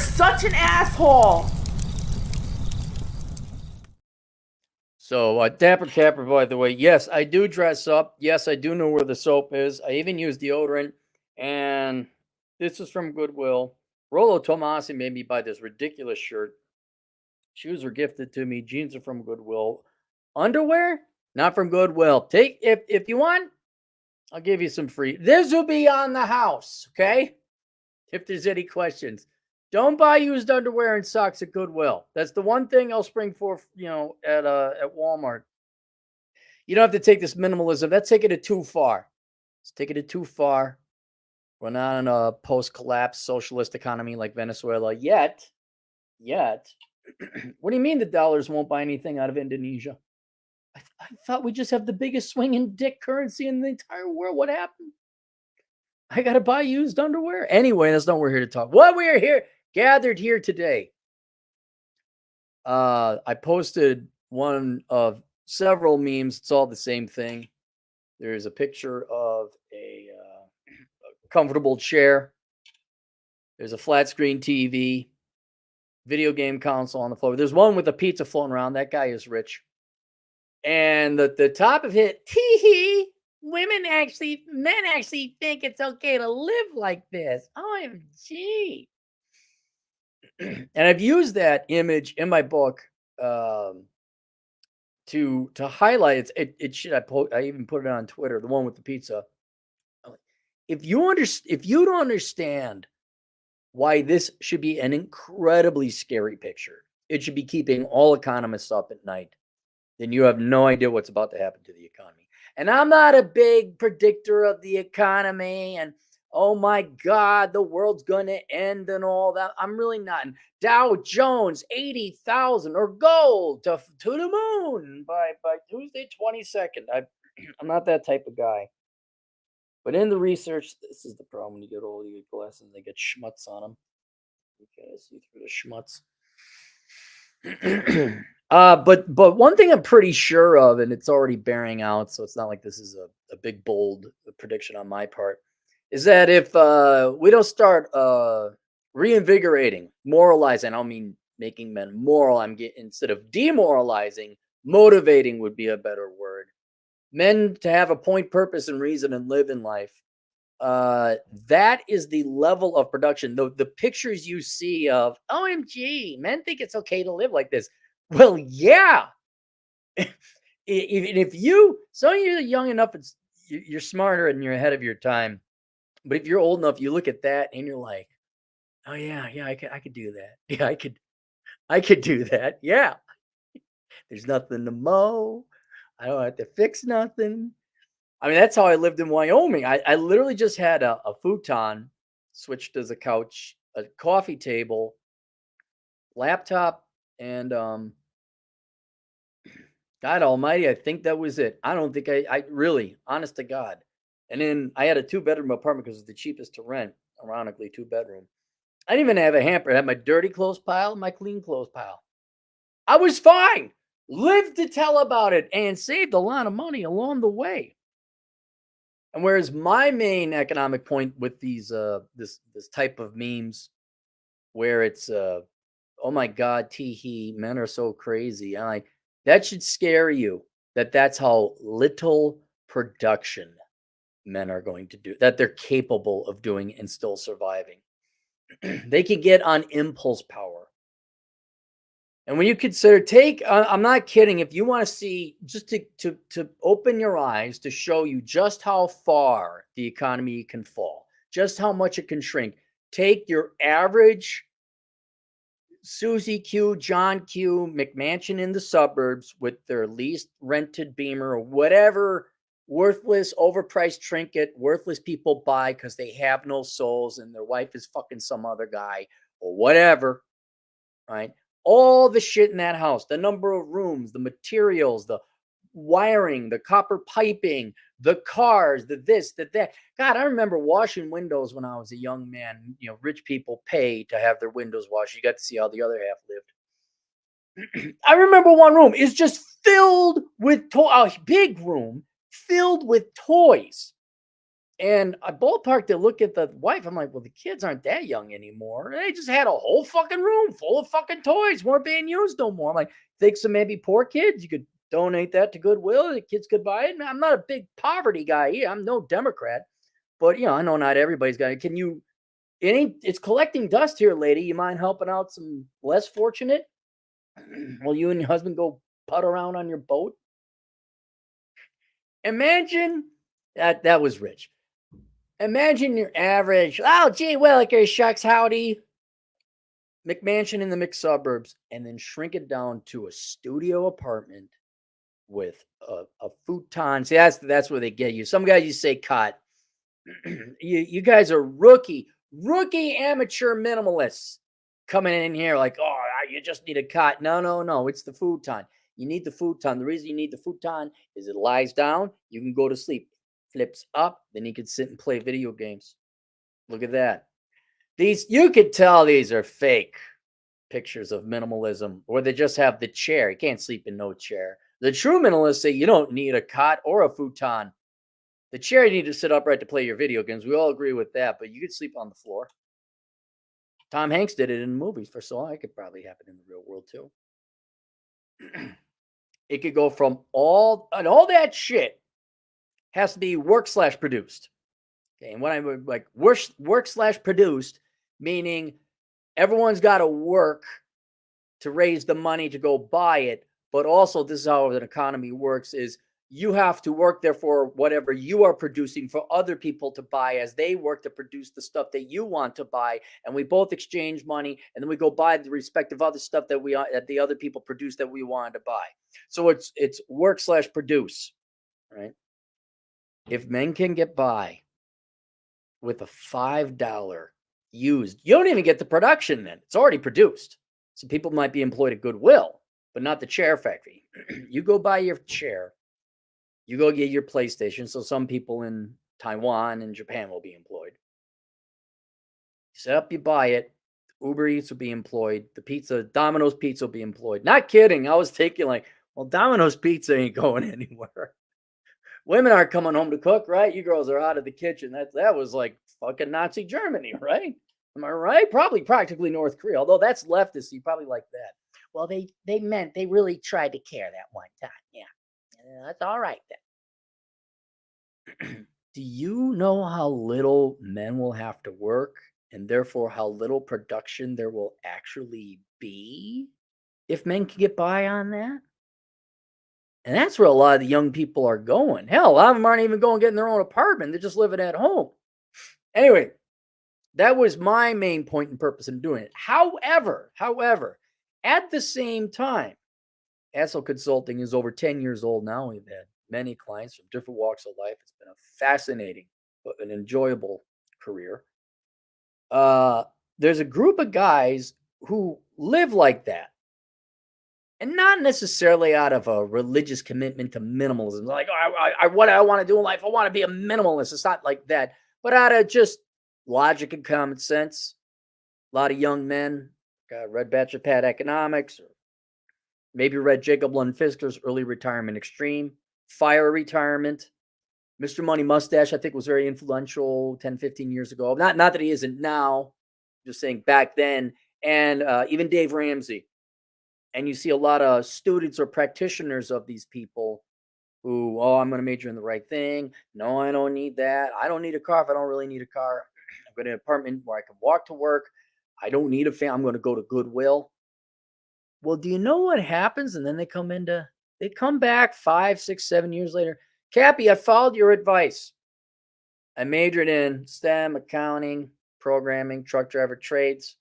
such an asshole. So, Dapper Capper, by the way, yes, I do dress up. Yes, I do know where the soap is. I even use deodorant. And this is from Goodwill. Rolo Tomasi made me buy this ridiculous shirt. Shoes are gifted to me. Jeans are from Goodwill. Underwear, not from Goodwill. Take if you want, I'll give you some free. This will be on the house, okay? If there's any questions. Don't buy used underwear and socks at Goodwill. That's the one thing I'll spring for, at Walmart. You don't have to take this minimalism. That's taking it too far. It's taking it too far. We're not in a post-collapse socialist economy like Venezuela yet. What do you mean the dollars won't buy anything out of Indonesia? I thought we just have the biggest swinging dick currency in the entire world. What happened? I got to buy used underwear. Anyway, that's not what we're here to talk. What we are here, gathered here today. I posted one of several memes. It's all the same thing. There's a picture of a comfortable chair. There's a flat screen TV, video game console on the floor. There's one with a pizza floating around. That guy is rich. And the top of it, tee men actually think it's okay to live like this. OMG. And I've used that image in my book to highlight it. I even put it on Twitter, the one with the pizza. If you don't understand why this should be an incredibly scary picture, it should be keeping all economists up at night, then you have no idea what's about to happen to the economy. And I'm not a big predictor of the economy and, oh my God, the world's going to end and all that. I'm really not. And Dow Jones, 80,000 or gold to the moon by Tuesday 22nd. I'm not that type of guy. But in the research, this is the problem when you get old, you get glasses, they get schmutz on them. You can't see through the schmutz. But one thing I'm pretty sure of, and it's already bearing out, so it's not like this is a big, bold prediction on my part, is that if we don't start reinvigorating, moralizing, I don't mean making men moral, instead of demoralizing, motivating would be a better word. Men to have a point, purpose, and reason and live in life. That is the level of production. The pictures you see of, OMG, men think it's okay to live like this. Well, yeah. If you're young enough, you're smarter and you're ahead of your time. But if you're old enough, you look at that and you're like, oh yeah, I could do that. Yeah, I could do that. Yeah. There's nothing to mow. I don't have to fix nothing. I mean, that's how I lived in Wyoming. I literally just had a futon switched as a couch, a coffee table, laptop, and God almighty, I think that was it. I don't think I really, honest to God. And then I had a 2-bedroom apartment because it's the cheapest to rent, ironically, 2-bedroom. I didn't even have a hamper. I had my dirty clothes pile and my clean clothes pile. I was fine. Lived to tell about it and saved a lot of money along the way. And whereas my main economic point with these this type of memes, where it's oh my God, teehee, men are so crazy, and like that should scare you. That's how little production men are going to do. That they're capable of doing and still surviving. They can get on impulse power. And when you consider, I'm not kidding, if you want to see, just to open your eyes, to show you just how far the economy can fall, just how much it can shrink, take your average Susie Q, John Q, McMansion in the suburbs with their least rented Beamer or whatever worthless, overpriced trinket worthless people buy because they have no souls and their wife is fucking some other guy or whatever, right? All the shit in that house, the number of rooms, the materials, the wiring, the copper piping, the cars, the this, the that. God, I remember washing windows when I was a young man. You know, rich people pay to have their windows washed. You got to see how the other half lived. I remember one room is just filled with a big room filled with toys. And I ballparked to look at the wife. I'm like, well, the kids aren't that young anymore. They just had a whole fucking room full of fucking toys, weren't being used no more. I'm like, think so maybe poor kids, you could donate that to Goodwill. The kids could buy it. I'm not a big poverty guy here. I'm no Democrat. But I know not everybody's got it. Can you it's collecting dust here, lady. You mind helping out some less fortunate? While you and your husband go putt around on your boat? Imagine that was rich. Imagine your average, oh, gee willikers, shucks, howdy, McMansion in the mixed suburbs, and then shrink it down to a studio apartment with a futon. See, that's where they get you. Some guys you say cut. You guys are rookie amateur minimalists coming in here like, oh, you just need a cot. No. It's the futon. You need the futon. The reason you need the futon is it lies down. You can go to sleep. Flips up. Then you can sit and play video games. Look at that. You could tell these are fake pictures of minimalism, or they just have the chair. You can't sleep in no chair. The true minimalists say you don't need a cot or a futon. The chair you need to sit upright to play your video games. We all agree with that, but you could sleep on the floor. Tom Hanks did it in movies for so long. It could probably happen in the real world too. It could go from all that shit has to be work/produced. Okay, and what I would like work/produced, meaning everyone's got to work to raise the money to go buy it, but also this is how an economy works: is you have to work, therefore, whatever you are producing for other people to buy as they work to produce the stuff that you want to buy. And we both exchange money, and then we go buy the respective other stuff that the other people produce that we wanted to buy. So it's work/produce, right? If men can get by with a $5 used, you don't even get the production then. It's already produced. So people might be employed at Goodwill, but not the chair factory. You go buy your chair. You go get your PlayStation. So some people in Taiwan and Japan will be employed. You set up, you buy it. Uber Eats will be employed. Domino's Pizza will be employed. Not kidding. I was thinking like, well, Domino's Pizza ain't going anywhere. Women aren't coming home to cook, right? You girls are out of the kitchen. That was like fucking Nazi Germany, right? Am I right? Probably practically North Korea. Although that's leftist, you probably like that. Well, they really tried to care that one time. Yeah. That's all right then. Do you know how little men will have to work, and therefore how little production there will actually be if men can get by on that? And that's where a lot of the young people are going. Hell, a lot of them aren't even going getting their own apartment. They're just living at home. Anyway, that was my main point and purpose in doing it. However, at the same time, Hassel Consulting is over 10 years old now. We've had many clients from different walks of life. It's been a fascinating but an enjoyable career. There's a group of guys who live like that. And not necessarily out of a religious commitment to minimalism. Like, what I want to do in life, I want to be a minimalist. It's not like that. But out of just logic and common sense. A lot of young men read Bachelor Pad Economics, or maybe read Jacob Lund Fisker's Early Retirement Extreme, Fire Retirement. Mr. Money Mustache, I think, was very influential 10, 15 years ago. Not that he isn't now, just saying back then. And even Dave Ramsey. And you see a lot of students or practitioners of these people who, I'm going to major in the right thing. No, I don't need that. I don't need a car if I don't really need a car. I've got an apartment where I can walk to work. I don't need a family. I'm going to go to Goodwill. Well, do you know what happens? And then they come back 5, 6, 7 years later. Cappy, I followed your advice. I majored in STEM, accounting, programming, truck driver trades.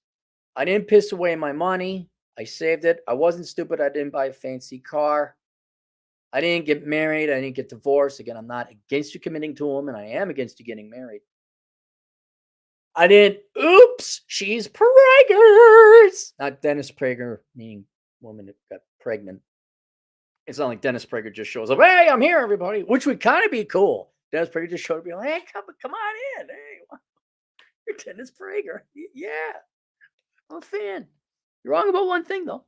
I didn't piss away my money. I saved it. I wasn't stupid. I didn't buy a fancy car. I didn't get married. I didn't get divorced. Again, I'm not against you committing to a woman. I am against you getting married. I didn't, oops, she's preggers. Not Dennis Prager, meaning woman that got pregnant. It's not like Dennis Prager just shows up. Hey, I'm here, everybody. Which would kind of be cool. Dennis Prager just showed up and be like, hey, come on in. Hey, you're Dennis Prager. Yeah, I'm a fan. You're wrong about one thing, though.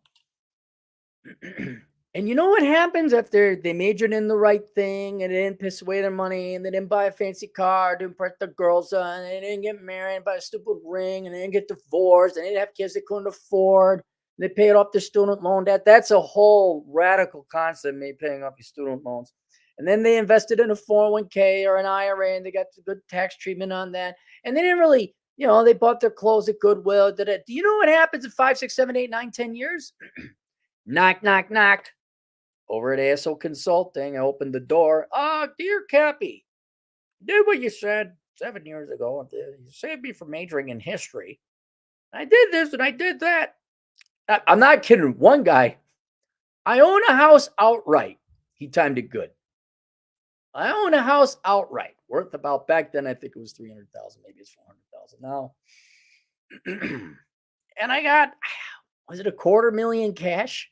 And you know what happens after they majored in the right thing and they didn't piss away their money and they didn't buy a fancy car to impress the girls and they didn't get married and buy a stupid ring and they didn't get divorced and they didn't have kids they couldn't afford. And they paid off their student loan debt. That's a whole radical concept, maybe paying off your student loans. And then they invested in a 401k or an IRA and they got the good tax treatment on that. And they didn't really, they bought their clothes at Goodwill. Do you know what happens in 5, 6, 7, 8, 9, 10 years? Knock, knock, knock. Over at ASO Consulting, I opened the door. Dear Cappy, did what you said 7 years ago. You saved me from majoring in history. I did this and I did that. I'm not kidding. One guy, I own a house outright. He timed it good. I own a house outright, worth about, back then I think it was 300,000, maybe it's 400,000 now. And I got, was it $250,000 cash?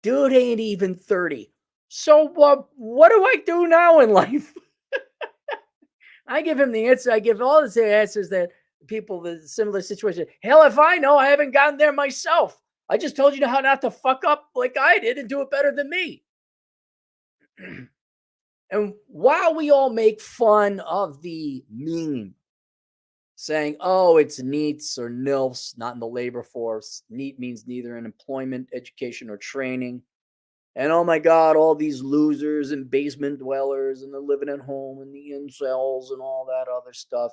Dude ain't even 30. So what do I do now in life? I give him the answer. I give all the answers that people, the similar situation. Hell, if I know, I haven't gotten there myself. I just told you how not to fuck up like I did and do it better than me. And while we all make fun of the meme saying, oh, it's NEETs or NILFs, not in the labor force. NEET means neither in employment, education, or training. And oh my God, all these losers and basement dwellers and the living at home and the incels and all that other stuff.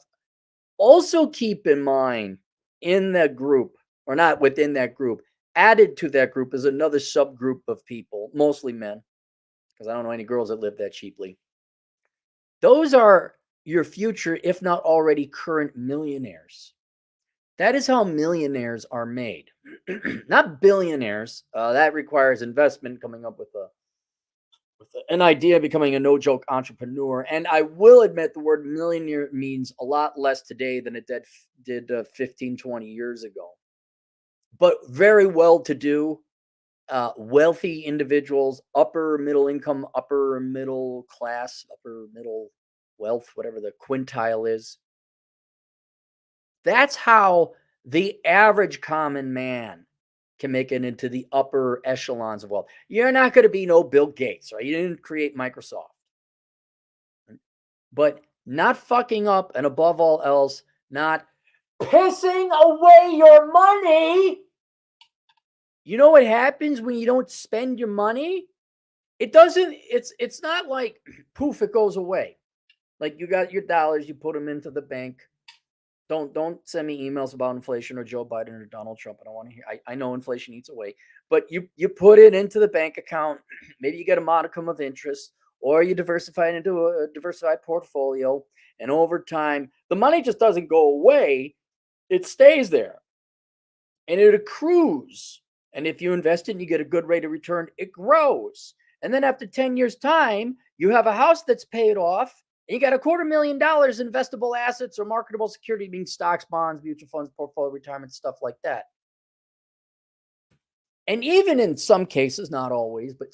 Also keep in mind, in that group, or not within that group, added to that group is another subgroup of people, mostly men, because I don't know any girls that live that cheaply. Those are your future, if not already current millionaires. That is how millionaires are made. Not billionaires. That requires investment, coming up with an idea, becoming a no-joke entrepreneur. And I will admit the word millionaire means a lot less today than it did 15, 20 years ago. But very well-to-do, wealthy individuals, upper middle income, upper middle class, upper middle wealth, whatever the quintile is. That's how the average common man can make it into the upper echelons of wealth. You're not going to be no Bill Gates, right? You didn't create Microsoft. But not fucking up, and above all else, not pissing away your money. You know what happens when you don't spend your money? It's not like poof, it goes away. Like you got your dollars, you put them into the bank. Don't send me emails about inflation or Joe Biden or Donald Trump. I don't want to hear. I know inflation eats away, but you put it into the bank account. Maybe you get a modicum of interest, or you diversify it into a diversified portfolio. And over time, the money just doesn't go away; it stays there, and it accrues. And if you invest it and you get a good rate of return, it grows. And then after 10 years' time, you have a house that's paid off. And you got $250,000 in investable assets or marketable security, being stocks, bonds, mutual funds, portfolio retirement, stuff like that. And even in some cases, not always, but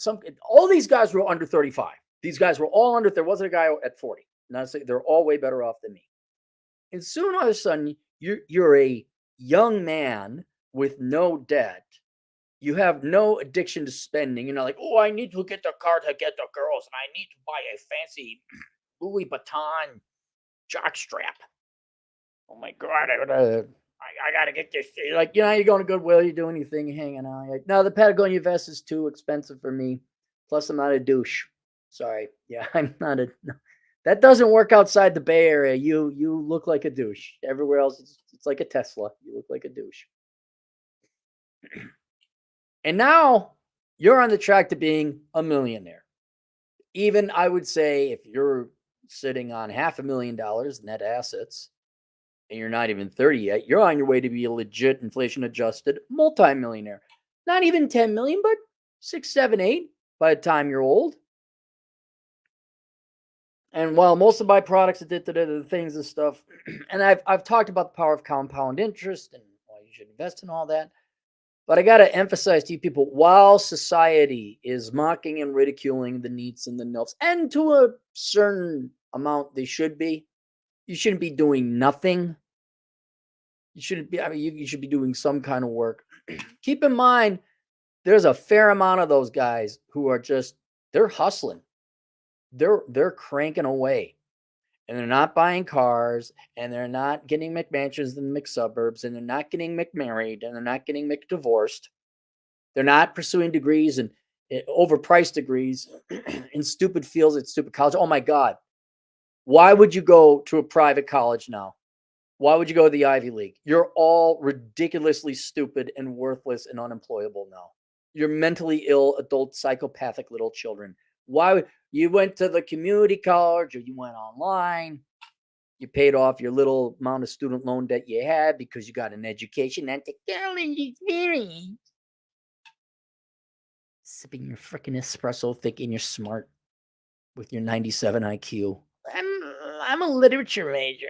all these guys were under 35. These guys were all under. There wasn't a guy at 40. Not say they're all way better off than me. And soon all of a sudden, you're a young man with no debt. You have no addiction to spending. You're not like, oh, I need to get the car to get the girls, and I need to buy a fancy Louis Vuitton jockstrap. Oh my God, I gotta get this. Like, you're going to Goodwill, you're doing your thing, you're hanging out. You're like, no, the Patagonia vest is too expensive for me. Plus, I'm not a douche. Sorry. Yeah, I'm not a. No. That doesn't work outside the Bay Area. You look like a douche. Everywhere else, it's like a Tesla. You look like a douche. And now you're on the track to being a millionaire. Even I would say if you're sitting on $500,000 net assets and you're not even 30 yet, you're on your way to be a legit inflation adjusted multimillionaire. Not even 10 million, but 6, 7, 8 by the time you're old. And while most of my products are the things and stuff, and I've talked about the power of compound interest and why you should invest in all that. But I got to emphasize to you people, while society is mocking and ridiculing the NEETs and the NILFs, and to a certain amount they should be, you shouldn't be doing nothing. You shouldn't be, you should be doing some kind of work. Keep in mind, there's a fair amount of those guys who are just, they're hustling. They're cranking away. And they're not buying cars, and they're not getting McMansions in the McSuburbs, and they're not getting McMarried, and they're not getting McDivorced. They're not pursuing degrees and overpriced degrees in stupid fields at stupid college. Oh my God. Why would you go to a private college now? Why would you go to the Ivy League? You're all ridiculously stupid and worthless and unemployable now. You're mentally ill, adult, psychopathic little children. Why would you went to the community college or you went online? You paid off your little amount of student loan debt you had because you got an education and technology experience. Sipping your freaking espresso, thinking you're smart with your 97 IQ. I'm a literature major.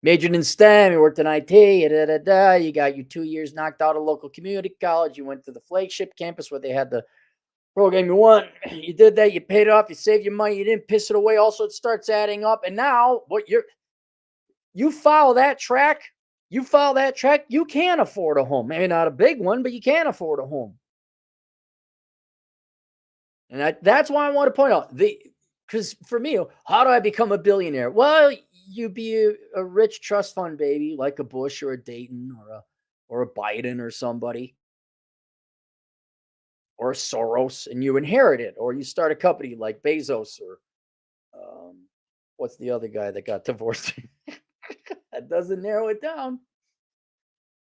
Majored in STEM, you worked in IT, you got your 2 years knocked out of local community college. You went to the flagship campus where they had the program you want. You did that, you paid it off, you saved your money, you didn't piss it away. Also, it starts adding up. And now you follow that track, you can afford a home. Maybe not a big one, but you can afford a home. And that's why I want to point out because for me, how do I become a billionaire? Well, you be a rich trust fund baby like a Bush or a Dayton or a Biden or somebody or a Soros, and you inherit it, or you start a company like Bezos or what's the other guy that got divorced? That doesn't narrow it down.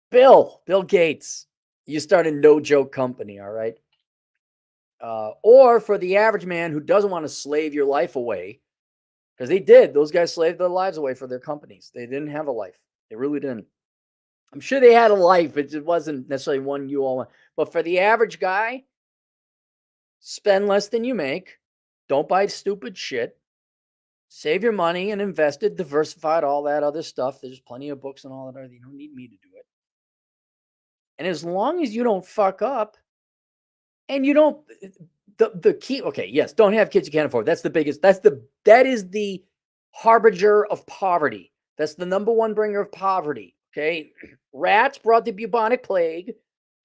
Bill Gates. You start a no joke company, all right? Or for the average man who doesn't want to slave your life away, because they did. Those guys slaved their lives away for their companies. They didn't have a life. They really didn't. I'm sure they had a life. It just wasn't necessarily one you all want. But for the average guy, spend less than you make. Don't buy stupid shit. Save your money and invest it, diversified, all that other stuff. There's plenty of books and all that. You don't need me to do it. And as long as you don't fuck up and you don't, the key, okay, yes, don't have kids you can't afford. That's the biggest, that is the harbinger of poverty. That's the number one bringer of poverty. Okay. Rats brought the bubonic plague.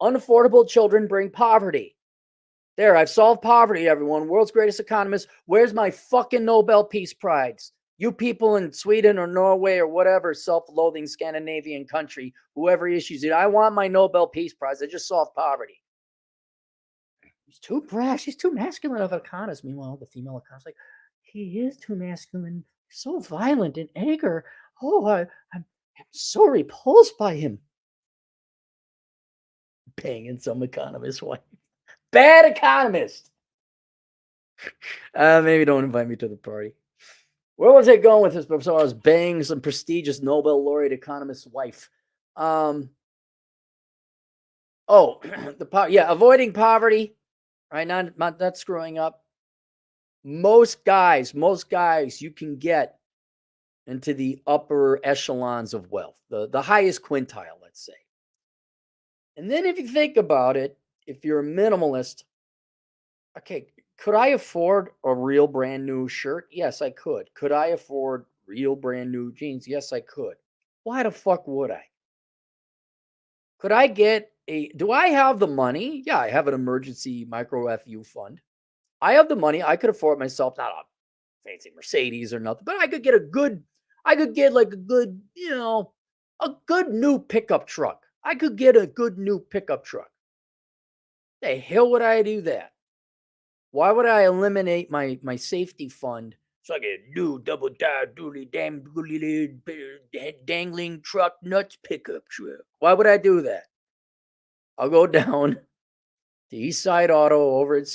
Unaffordable children bring poverty. There, I've solved poverty, everyone. World's greatest economist. Where's my fucking Nobel Peace Prize? You people in Sweden or Norway or whatever self-loathing Scandinavian country, whoever issues it, I want my Nobel Peace Prize. I just solved poverty. He's too brash. He's too masculine of an economist. Meanwhile, the female economist like, he is too masculine. So violent in anger. Oh, I'm so repulsed by him. Banging some economist's wife. Bad economist. Maybe don't invite me to the party. Where was I going with this? So I was banging some prestigious Nobel laureate economist's wife. Avoiding poverty, right? Not screwing up. Most guys, you can get into the upper echelons of wealth, the highest quintile, let's say. And then if you think about it, if you're a minimalist, okay, could I afford a real brand new shirt? Yes, I could. Could I afford real brand new jeans? Yes, I could. Why the fuck would I? Could I get do I have the money? Yeah, I have an emergency micro FU fund. I have the money. I could afford myself, not a fancy Mercedes or nothing, but I could get a good new pickup truck. I could get a good new pickup truck. The hell would I do that? Why would I eliminate my safety fund so I get a new double tire dangling truck nuts pickup truck? Why would I do that? I'll go down to East Side Auto over at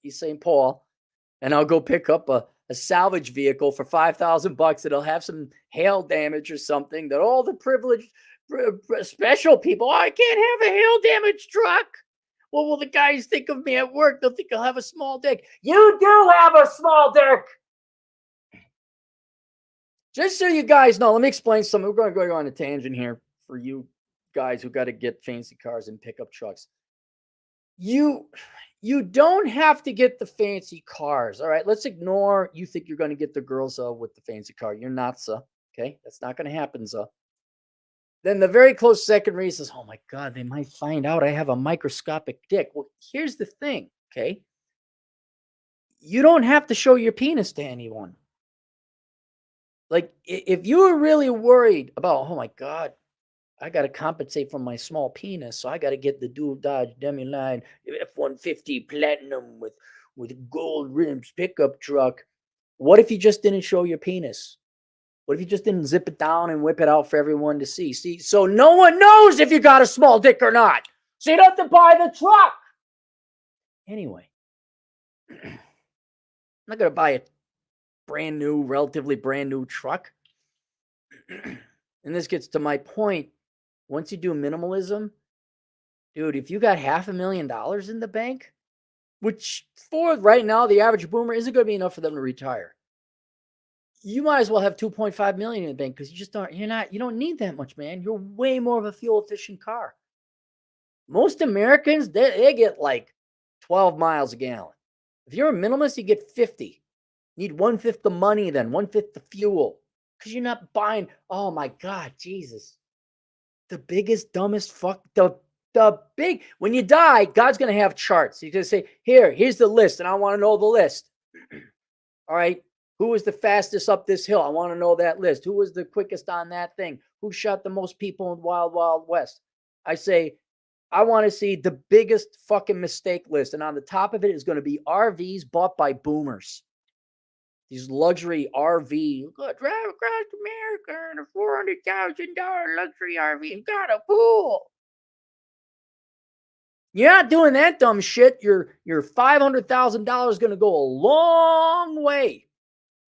East St. Paul, and I'll go pick up a salvage vehicle for $5,000. It'll have some hail damage or something that all the privileged special people, I can't have a hail damaged truck. What will the guys think of me at work? They'll think I'll have a small dick. You do have a small dick. Just so you guys know, let me explain something. We're going to go on a tangent here for you guys who got to get fancy cars and pickup trucks. You don't have to get the fancy cars. All right, let's ignore you think you're going to get the girls with the fancy car. You're not, sir. Okay, that's not going to happen, sir. Then the very close second read says, oh my God, they might find out I have a microscopic dick. Well, here's the thing, okay? You don't have to show your penis to anyone. Like, if you were really worried about, oh my God, I got to compensate for my small penis, so I got to get the dual Dodge Demi-Line F-150 Platinum with gold rims pickup truck. What if you just didn't show your penis? What if you just didn't zip it down and whip it out for everyone to see? See, so no one knows if you got a small dick or not. So you don't have to buy the truck. Anyway, I'm not going to buy a relatively brand new truck. And this gets to my point. Once you do minimalism, dude, if you got $500,000 in the bank, which for right now, the average boomer isn't going to be enough for them to retire. You might as well have 2.5 million in the bank because you don't need that much, man. You're way more of a fuel efficient car. Most Americans, they get like 12 miles a gallon. If you're a minimalist, you get 50. You need 1/5 the money then, 1/5 the fuel. Because you're not buying, oh my God, Jesus. The biggest, dumbest fuck, when you die, God's going to have charts. He's going to say, here's the list, and I want to know the list. All right. Who was the fastest up this hill? I want to know that list. Who was the quickest on that thing? Who shot the most people in Wild Wild West? I say, I want to see the biggest fucking mistake list. And on the top of it is going to be RVs bought by boomers. These luxury RV, drive across America in a $400,000 luxury RV and got a pool. You're not doing that dumb shit. Your $500,000 is going to go a long way.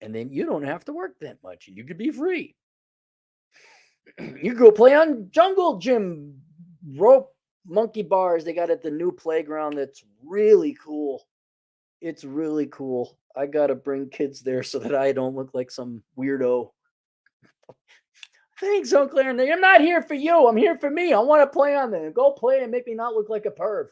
And then you don't have to work that much and you could be free. You go play on jungle gym, rope monkey bars they got at the new playground. That's really cool. It's really cool. I got to bring kids there so that I don't look like some weirdo. Thanks, Uncle Aaron. I'm not here for you. I'm here for me. I want to play on them. Go play and make me not look like a perv.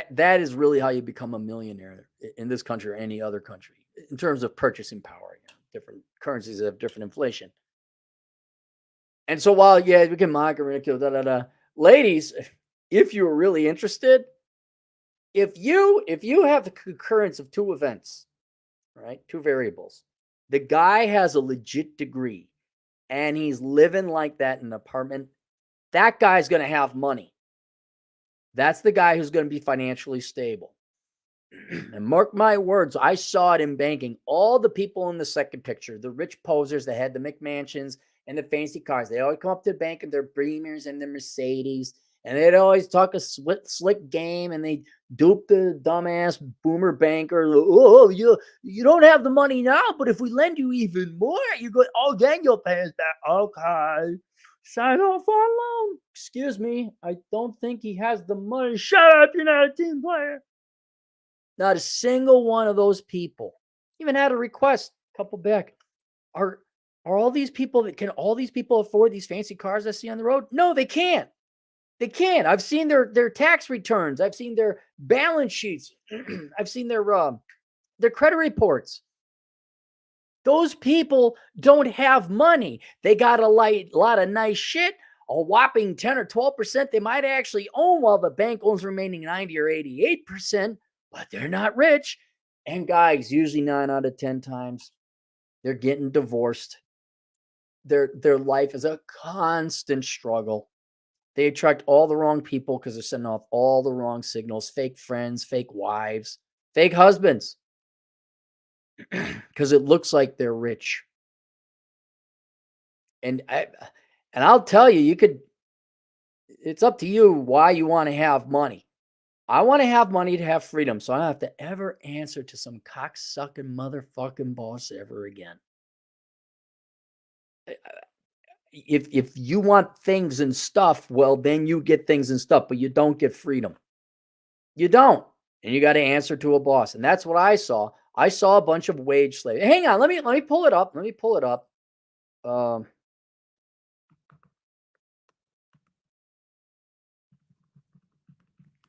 That is really how you become a millionaire in this country or any other country in terms of purchasing power. Different currencies have different inflation. And so while, we can mock and ridicule, ladies, if you're really interested, if you have the concurrence of two events, right, two variables, the guy has a legit degree and he's living like that in an apartment, that guy's going to have money. That's the guy who's going to be financially stable. And mark my words, I saw it in banking. All the people in the second picture, the rich posers that had the McMansions and the fancy cars, they always come up to the bank in their Beamers and their Mercedes, and they'd always talk a slick game, and they dupe the dumbass boomer banker. Oh, you don't have the money now, but if we lend you even more, you go, oh, then you'll pay us back. Okay. Sign off on loan. Excuse me, I don't think he has the money. Shut up, you're not a team player. Not a single one of those people even had a request. A couple back. Are all these people can all these people afford these fancy cars I see on the road? No, they can't. They can't. I've seen their tax returns. I've seen their balance sheets. I've seen their credit reports. Those people don't have money. They got a lot of nice shit, a whopping 10 or 12% they might actually own, while the bank owns remaining 90 or 88%, but they're not rich. And guys, usually 9 out of 10 times, they're getting divorced. Their life is a constant struggle. They attract all the wrong people because they're sending off all the wrong signals, fake friends, fake wives, fake husbands. Because it looks like they're rich. And I'll tell you, it's up to you why you want to have money. I want to have money to have freedom, so I don't have to ever answer to some cocksucking motherfucking boss ever again. If you want things and stuff, well, then you get things and stuff, but you don't get freedom. You don't. And you got to answer to a boss. And that's what I saw. I saw a bunch of wage slaves. Hang on, let me pull it up.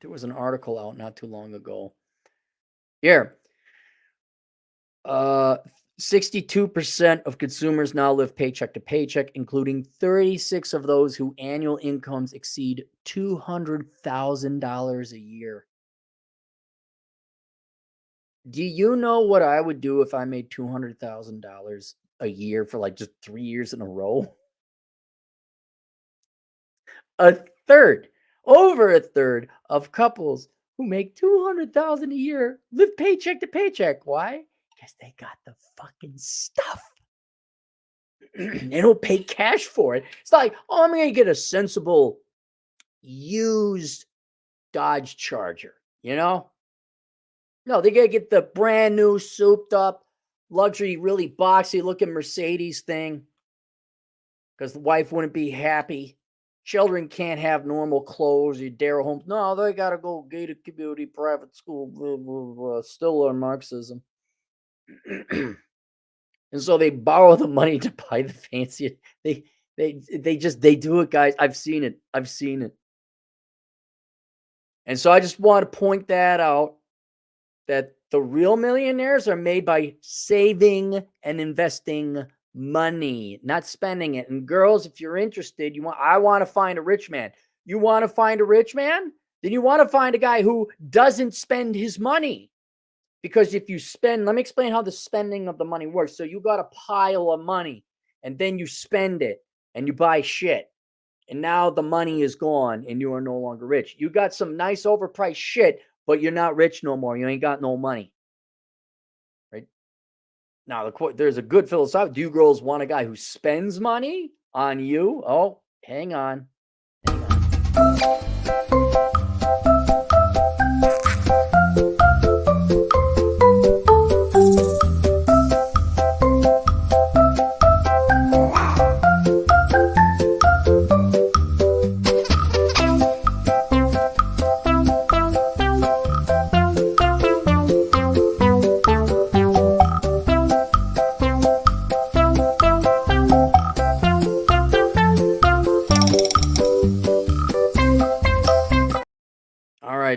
There was an article out not too long ago. Here. 62% of consumers now live paycheck to paycheck, including 36 of those whose annual incomes exceed $200,000 a year. Do you know what I would do if I made $200,000 a year for like just 3 years in a row? A third, over a third of couples who make 200,000 a year live paycheck to paycheck. Why? Because they got the fucking stuff. They don't pay cash for it. It's like, oh, I'm going to get a sensible used Dodge Charger, you know? No, they got to get the brand new, souped up, luxury, really boxy looking Mercedes thing because the wife wouldn't be happy. Children can't have normal clothes. You dare homes. No, they got to go gated community, private school, blah, blah, blah. Still on Marxism. And so they borrow the money to buy the fancy. They do it, guys. I've seen it. And so I just want to point that out, that the real millionaires are made by saving and investing money, not spending it. And girls, if you're interested, I want to find a rich man. You want to find a rich man? Then you want to find a guy who doesn't spend his money. Because if you spend, let me explain how the spending of the money works. So you got a pile of money and then you spend it and you buy shit. And now the money is gone and you are no longer rich. You got some nice overpriced shit, but you're not rich no more. You ain't got no money. Right? Now, there's a good philosophy. Do you girls want a guy who spends money on you? Oh, hang on.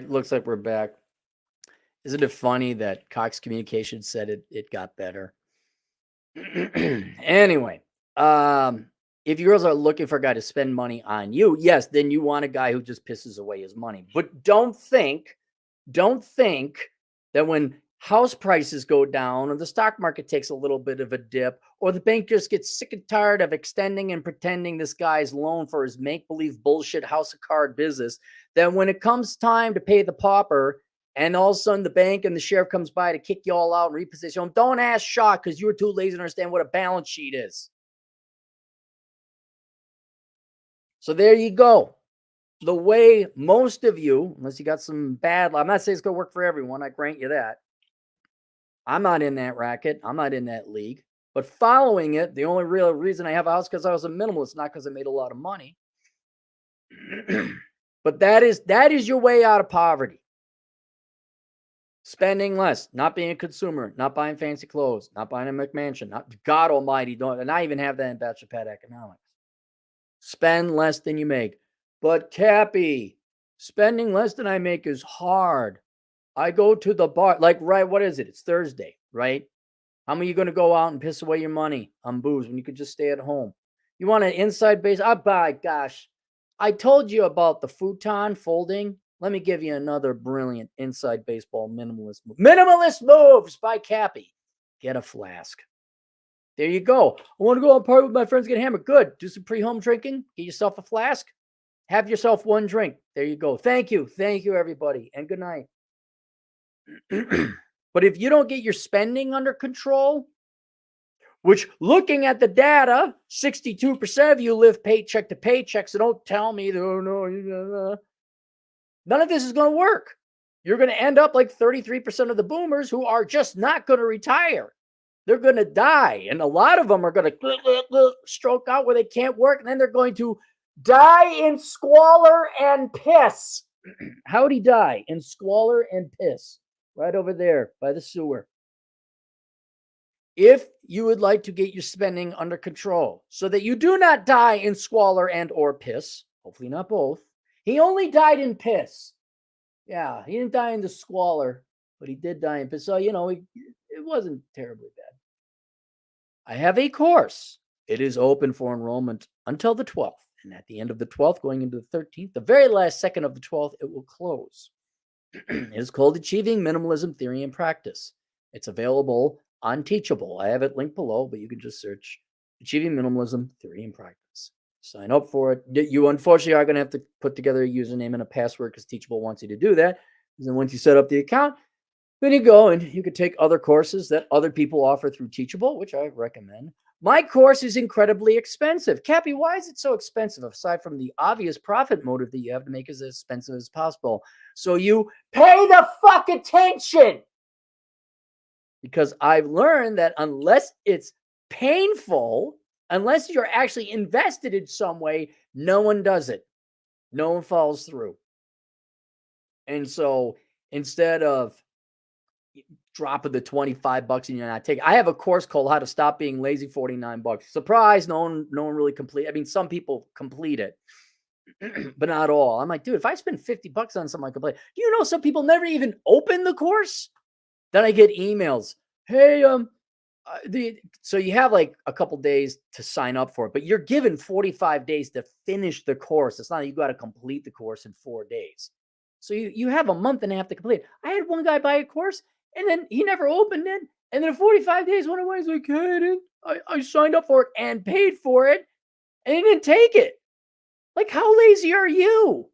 Looks like we're back. Isn't it funny that Cox Communications said it got better? Anyway, if you girls are looking for a guy to spend money on you, yes, then you want a guy who just pisses away his money. But don't think that when house prices go down or the stock market takes a little bit of a dip or the bank just gets sick and tired of extending and pretending this guy's loan for his make-believe bullshit house of card business, that when it comes time to pay the pauper and all of a sudden the bank and the sheriff comes by to kick you all out and reposition them, don't ask shock because you were too lazy to understand what a balance sheet is. So there you go. The way most of you, unless you got some bad, I'm not saying it's going to work for everyone. I grant you that. I'm not in that racket. I'm not in that league. But following it, the only real reason I have a house because I was a minimalist, not because I made a lot of money. But that is your way out of poverty. Spending less, not being a consumer, not buying fancy clothes, not buying a McMansion, not God Almighty, don't, and I even have that in Bachelor Pad Economics. Spend less than you make. But Cappy, spending less than I make is hard. I go to the bar, like, right, what is it? It's Thursday, right? How many are you going to go out and piss away your money on booze when you could just stay at home? You want an inside base? Gosh, I told you about the futon folding. Let me give you another brilliant inside baseball minimalist move. Minimalist moves by Cappy. Get a flask. There you go. I want to go out and party with my friends, get hammered. Good. Do some pre-home drinking. Get yourself a flask. Have yourself one drink. There you go. Thank you. Thank you, everybody. And good night. But if you don't get your spending under control, which looking at the data, 62% of you live paycheck to paycheck. So don't tell me, oh no, none of this is going to work. You're going to end up like 33% of the boomers who are just not going to retire. They're going to die. And a lot of them are going to stroke out where they can't work. And then they're going to die in squalor and piss. How'd he die? In squalor and piss. Right over there by the sewer. If you would like to get your spending under control so that you do not die in squalor and or piss, hopefully not both. He only died in piss. Yeah, he didn't die in the squalor, but he did die in piss. So, it wasn't terribly bad. I have a course. It is open for enrollment until the 12th. And at the end of the 12th, going into the 13th, the very last second of the 12th, it will close. It is called Achieving Minimalism Theory and Practice. It's available on Teachable. I have it linked below, but you can just search Achieving Minimalism Theory and Practice. Sign up for it. You unfortunately are going to have to put together a username and a password because Teachable wants you to do that. And then once you set up the account, then you go and you can take other courses that other people offer through Teachable, which I recommend. My course is incredibly expensive. Cappy, why is it so expensive? Aside from the obvious profit motive that you have to make it as expensive as possible. So you pay the fuck attention. Because I've learned that unless it's painful, unless you're actually invested in some way, no one does it. No one follows through. And so instead of dropping the $25 and you're not taking, I have a course called How to Stop Being Lazy, $49. Surprise, no one really complete. I mean, some people complete it, but not all. I'm like, dude, if I spend $50 on something I complete, do you know some people never even open the course? Then I get emails. Hey, so you have like a couple days to sign up for it, but you're given 45 days to finish the course. It's not you got to complete the course in 4 days. So you have a month and a half to complete. I had one guy buy a course and then he never opened it. And then 45 days went away. He's like, hey, I signed up for it and paid for it and he didn't take it. Like, how lazy are you?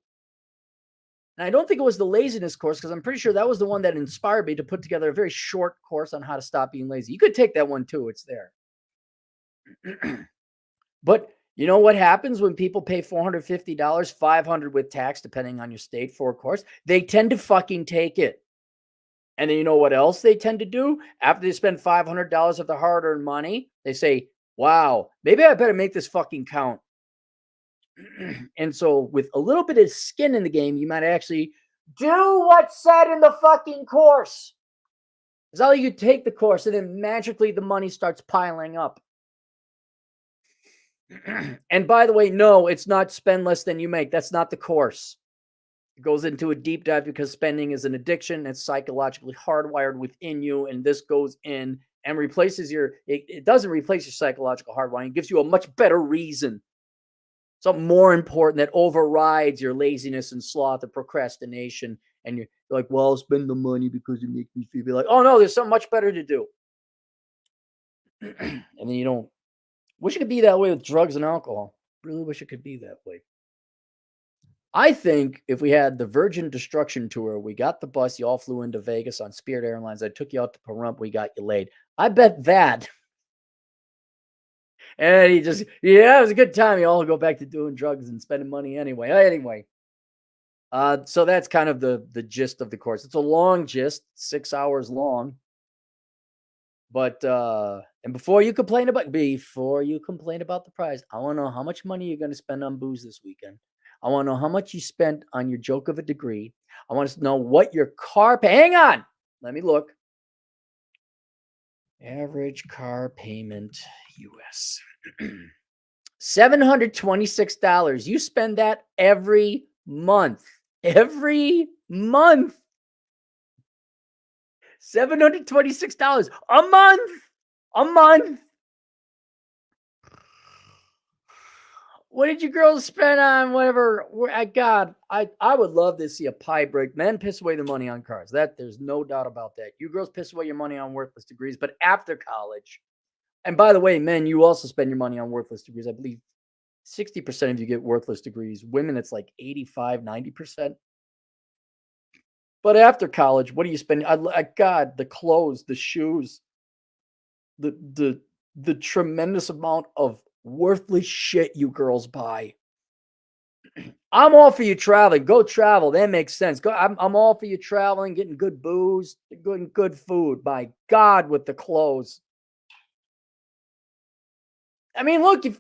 And I don't think it was the laziness course because I'm pretty sure that was the one that inspired me to put together a very short course on how to stop being lazy. You could take that one too. It's there. But you know what happens when people pay $450, $500 with tax, depending on your state for a course? They tend to fucking take it. And then you know what else they tend to do? After they spend $500 of their hard-earned money, they say, wow, maybe I better make this fucking count. And so with a little bit of skin in the game, you might actually do what's said in the fucking course. It's not like you take the course and then magically the money starts piling up. And by the way, no, it's not spend less than you make. That's not the course. It goes into a deep dive because spending is an addiction. It's psychologically hardwired within you. And this goes in and replaces it doesn't replace your psychological hardwiring. It gives you a much better reason. Something more important that overrides your laziness and sloth and procrastination. And you're like, well, I'll spend the money because it makes me feel like, oh no, there's something much better to do. And then you don't. Wish it could be that way with drugs and alcohol. Really wish it could be that way. I think if we had the Virgin Destruction Tour, we got the bus, you all flew into Vegas on Spirit Airlines, I took you out to Pahrump, we got you laid. I bet that. And it was a good time. You all go back to doing drugs and spending money anyway. So that's kind of the gist of the course. It's a long gist, 6 hours long. But and before you complain about the price, I want to know how much money you're going to spend on booze this weekend. I want to know how much you spent on your joke of a degree. I want to know what your car hang on. Let me look. Average car payment US. $726. You spend that every month. Every month. $726 a month. A month. What did you girls spend on whatever? I would love to see a pie break. Men piss away the money on cars. There's no doubt about that. You girls piss away your money on worthless degrees, but after college, and by the way, men, you also spend your money on worthless degrees. I believe 60% of you get worthless degrees. Women, it's like 85, 90%. But after college, what do you spend? God, the clothes, the shoes, the tremendous amount of worthless shit you girls buy. I'm all for you traveling. Go travel. That makes sense. I'm all for you traveling, getting good booze, good food. My God, with the clothes. I mean, look, if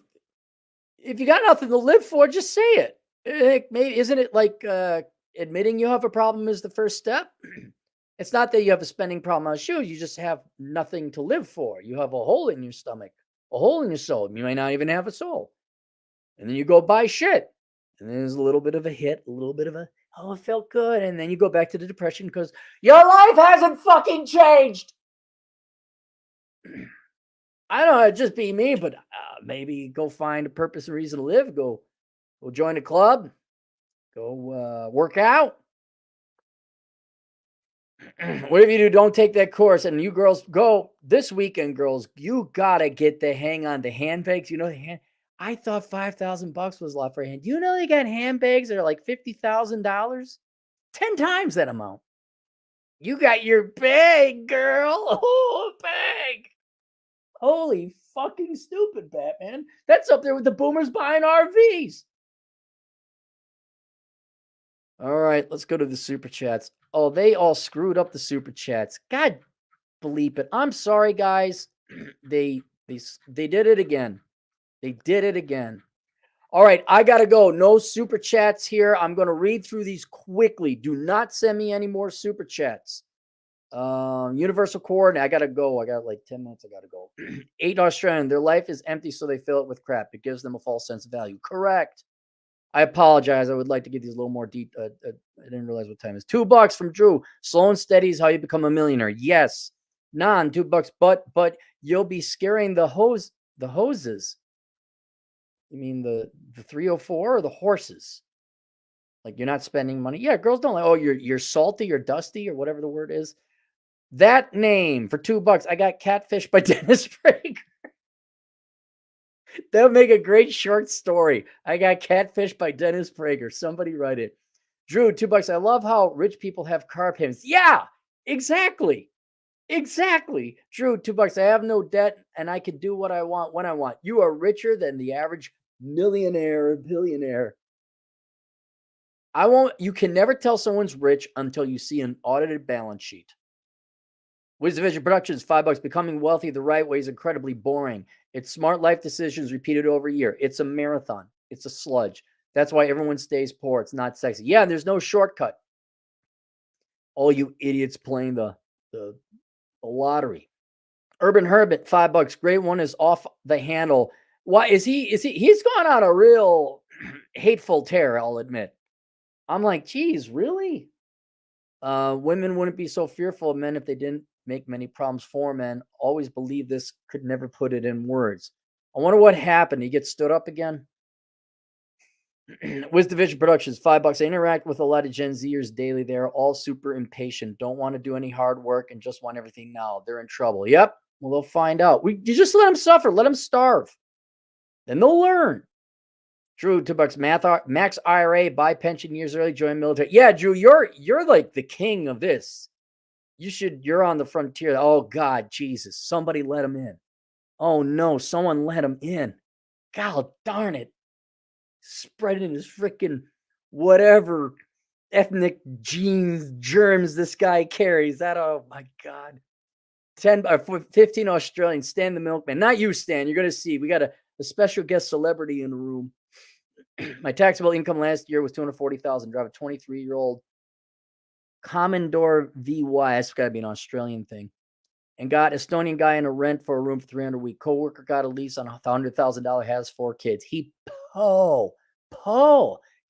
you got nothing to live for, just say it. Maybe isn't it like admitting you have a problem is the first step? It's not that you have a spending problem on shoes. You just have nothing to live for. You have a hole in your stomach, a hole in your soul. You may not even have a soul. And then you go buy shit. And then there's a little bit of a hit, a little bit of it felt good. And then you go back to the depression because your life hasn't fucking changed. I don't know, it'd just be me, but maybe go find a purpose and reason to live. Go join a club. Go work out. Whatever you do, don't take that course. And you girls, go this weekend, girls. You gotta get the hang on the handbags. You know the hand. I thought $5,000 was a lot for a hand. You know they got handbags that are like $50,000, 10 times that amount. You got your bag, girl. Oh, bag. Holy fucking stupid, Batman. That's up there with the boomers buying RVs. All right, let's go to the super chats. Oh, they all screwed up the super chats. God bleep it. I'm sorry, guys. They did it again. They did it again. All right, I gotta go. No super chats here. I'm gonna read through these quickly. Do not send me any more super chats. Universal coordinate. I gotta go. I got like 10 minutes. I gotta go. 8 Australian. Their life is empty, so they fill it with crap. It gives them a false sense of value. Correct. I apologize. I would like to get these a little more deep. I didn't realize what time it is. $2 from Drew. Slow and steady is how you become a millionaire. Yes. $2, but you'll be scaring the hoses. You mean the 304 or the horses? Like you're not spending money. Yeah, girls don't like, oh, you're salty or dusty or whatever the word is. That name for $2. I got catfish by Dennis Prager. That would make a great short story. I got catfish by Dennis Prager. Somebody write it. Drew, $2. I love how rich people have car payments. Yeah, exactly. Exactly. Drew, $2. I have no debt and I can do what I want when I want. You are richer than the average millionaire or billionaire. You can never tell someone's rich until you see an audited balance sheet. Wisdom Vision Productions, $5. Becoming wealthy the right way is incredibly boring. It's smart life decisions repeated over a year. It's a marathon. It's a sludge. That's why everyone stays poor. It's not sexy. Yeah, there's no shortcut. All you idiots playing the lottery. Urban Herbert, $5. Great one is off the handle. Why is he's gone on a real hateful tear, I'll admit. I'm like, geez, really? Women wouldn't be so fearful of men if they didn't make many problems for men. Always believe this, could never put it in words. I wonder what happened. He gets stood up again. Wisdom Vision Productions, $5. I interact with a lot of Gen Zers daily. They're all super impatient, don't want to do any hard work, and just want everything now. They're in trouble. Yep. Well, they'll find out. You just let them suffer. Let them starve. Then they'll learn. Drew, $2. Max IRA, buy pension years early, join military. Yeah, Drew, you're like the king of this. You're on the frontier. Oh God, Jesus, somebody let him in. Oh no, someone let him in. God darn it. Spreading his freaking whatever ethnic genes, germs this guy carries. Oh my God. 15 Australian, Stan the Milkman. Not you, Stan. You're going to see. We got a special guest celebrity in the room. My taxable income last year was $240,000. Drive a 23-year-old Commodore VY. That's got to be an Australian thing. And got Estonian guy in a rent for a room for $300 a week. Coworker got a lease on a $100,000. Has 4 kids.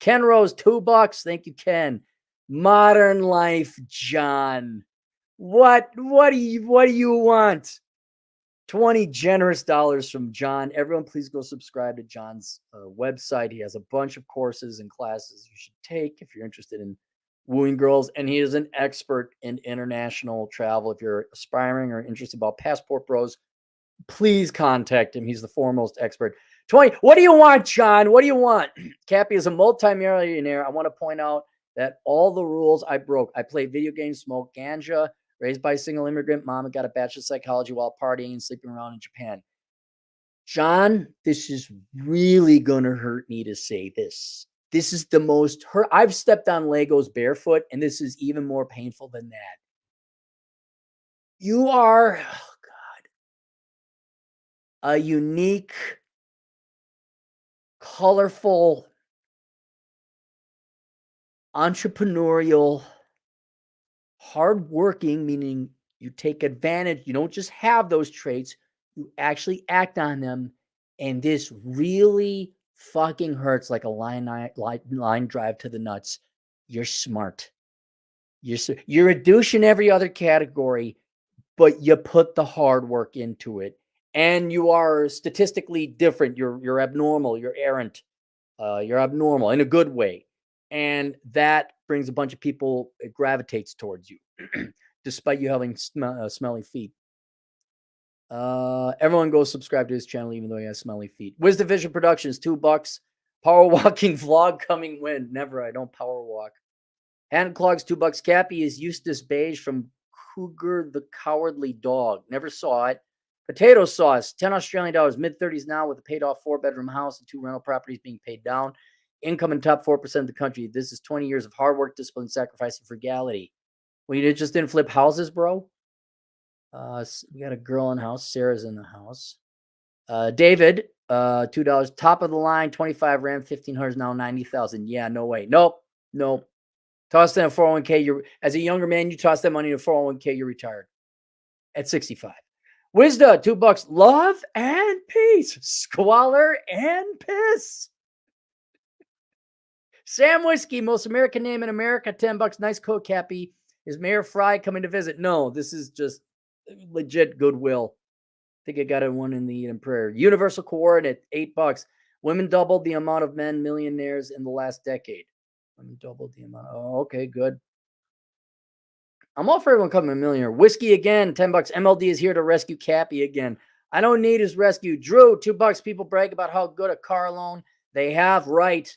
Ken Rose, $2. Thank you, Ken. Modern life, John. What do you want? 20 generous dollars from John. Everyone, please go subscribe to John's website. He has a bunch of courses and classes you should take if you're interested in wooing girls. And he is an expert in international travel. If you're aspiring or interested about Passport Bros, please contact him. He's the foremost expert. 20. What do you want, John? What do you want? Cappy is a multimillionaire. I want to point out that all the rules I broke. I played video games, smoked ganja, raised by a single immigrant mom, and got a bachelor's of psychology while partying and sleeping around in Japan. John, this is really going to hurt me to say this. This is the most hurt. I've stepped on Legos barefoot, and this is even more painful than that. You are, a unique, colorful, entrepreneurial, hardworking, meaning you take advantage. You don't just have those traits, you actually act on them. And this really fucking hurts like a line drive to the nuts. You're smart. You're a douche in every other category, but you put the hard work into it. and you are statistically different. You're abnormal. You're errant. You're abnormal in a good way, and that brings a bunch of people. It gravitates towards you, despite you having smelly feet. Everyone go subscribe to his channel, even though he has smelly feet. Wisdom Vision Productions, $2. Power walking vlog coming when? Never. I don't power walk. Hand clogs, $2. Cappy is Eustace Beige from Cougar the Cowardly Dog. Never saw it. Potato sauce, 10 Australian dollars, mid-30s now with a paid-off 4-bedroom house and 2 rental properties being paid down. Income in top 4% of the country. This is 20 years of hard work, discipline, sacrifice, and frugality. Well, you just didn't flip houses, bro? We got a girl in the house. Sarah's in the house. David, $2. Top of the line, 25 Ram, 1,500 now, 90,000. Yeah, no way. Nope. Toss that in 401k. As a younger man, you toss that money in a 401k, you're retired at 65. Wisda, $2. Love and peace. Squalor and piss. Sam Whiskey, most American name in America, $10. Nice coat, Cappy. Is Mayor Fry coming to visit? No, this is just legit goodwill. I think I got a one in the Eden Prayer. Universal Coordinate, $8. Women doubled the amount of men millionaires in the last decade. Women doubled the amount. Oh, okay, good. I'm all for everyone becoming a millionaire. Whiskey again, $10. MLD is here to rescue Cappy again. I don't need his rescue. Drew, $2. People brag about how good a car loan they have. Right.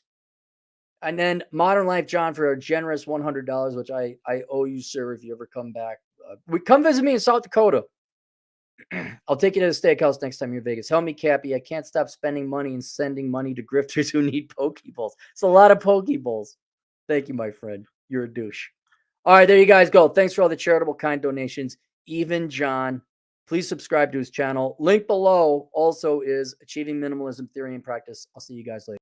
And then Modern Life John for a generous $100, which I owe you, sir, if you ever come back. Come visit me in South Dakota. I'll take you to the steakhouse next time you're in Vegas. Help me, Cappy. I can't stop spending money and sending money to grifters who need Pokeballs. It's a lot of Pokeballs. Thank you, my friend. You're a douche. All right, there you guys go. Thanks for all the charitable, kind donations. Even John, please subscribe to his channel. Link below also is Achieving Minimalism Theory and Practice. I'll see you guys later.